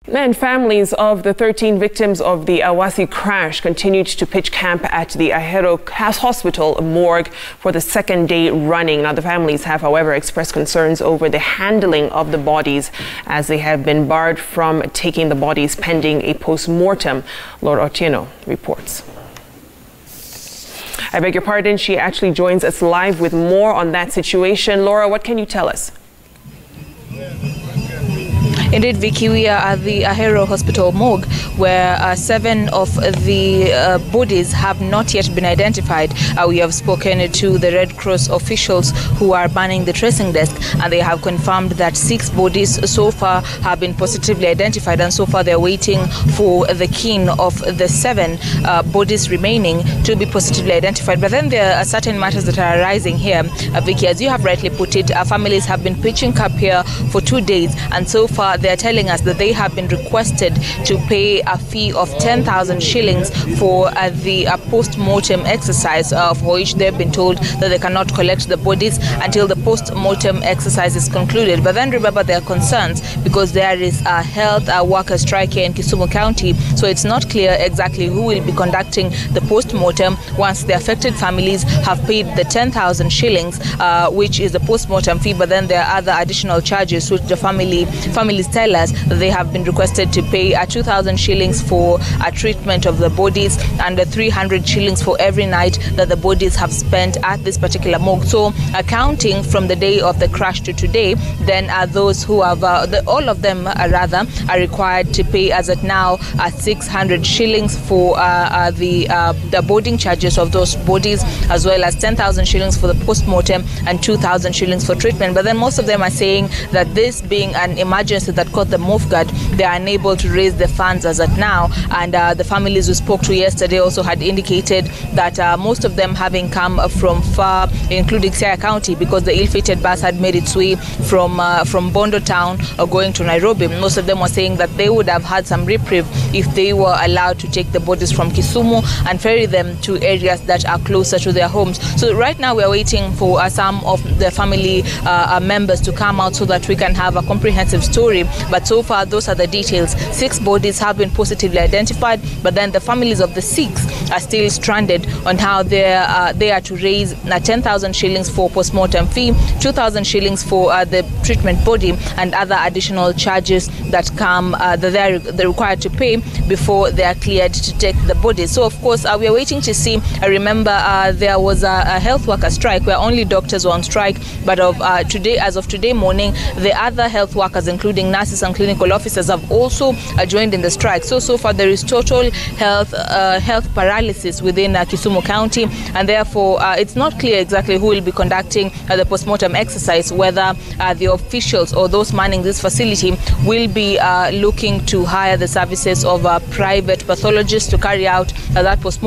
And families of the 13 victims of the Awasi crash continued to pitch camp at the Ahero Hospital Morgue for the second day running. Now, the families have, however, expressed concerns over the handling of the bodies as they have been barred from taking the bodies pending a post-mortem. Laura Otieno reports. I beg your pardon, she actually joins us live with more on that situation. Laura, what can you tell us? Indeed, Vicky, we are at the Ahero Hospital Morgue, where 7 of the bodies have not yet been identified. We have spoken to the Red Cross officials who are manning the tracing desk, and they have confirmed that 6 bodies so far have been positively identified, and so far they're waiting for the kin of the 7 bodies remaining to be positively identified. But then there are certain matters that are arising here, Vicky. As you have rightly put it, families have been pitching camp here for 2 days, and so far they're telling us that they have been requested to pay a fee of 10,000 shillings for the post-mortem exercise, for which they've been told that they cannot collect the bodies until the post-mortem exercise is concluded. But then remember their concerns, because there is a health worker strike here in Kisumu County, so it's not clear exactly who will be conducting the post-mortem once the affected families have paid the 10,000 shillings, which is the post-mortem fee. But then there are other additional charges which the families tell us that they have been requested to pay 2,000 shillings for a treatment of the bodies and 300 shillings for every night that the bodies have spent at this particular morgue. So accounting from the day of the crash to today, then those who have, all of them rather, are required to pay as at now 600 shillings for the boarding charges of those bodies, as well as 10,000 shillings for the post-mortem and 2,000 shillings for treatment. But then most of them are saying that this being an emergency that caught them off guard, they are unable to raise the funds as at now. And the families we spoke to yesterday also had indicated that most of them having come from far, including Siaya County, because the ill-fated bus had made its way from Bondo town going to Nairobi. Most of them were saying that they would have had some reprieve if they were allowed to take the bodies from Kisumu and ferry them to areas that are closer to their homes. So right now we are waiting for some of the family members to come out so that we can have a comprehensive story. But so far, those are the details. 6 bodies have been positively identified, but then the families of the 6 are still stranded on how they are to raise 10,000 shillings for post-mortem fee, 2,000 shillings for the treatment body, and other additional charges that come that they're required to pay before they are cleared to take the bodies. So of course, we are waiting to see. Remember, there was a health worker strike where only doctors were on strike, but as of today morning, the other health workers, including nurses and clinical officers, have also joined in the strike. So far there is total health paralysis within Kisumu County, and therefore it's not clear exactly who will be conducting the post-mortem exercise, whether the officials or those manning this facility will be looking to hire the services of private pathologists to carry out that post-mortem.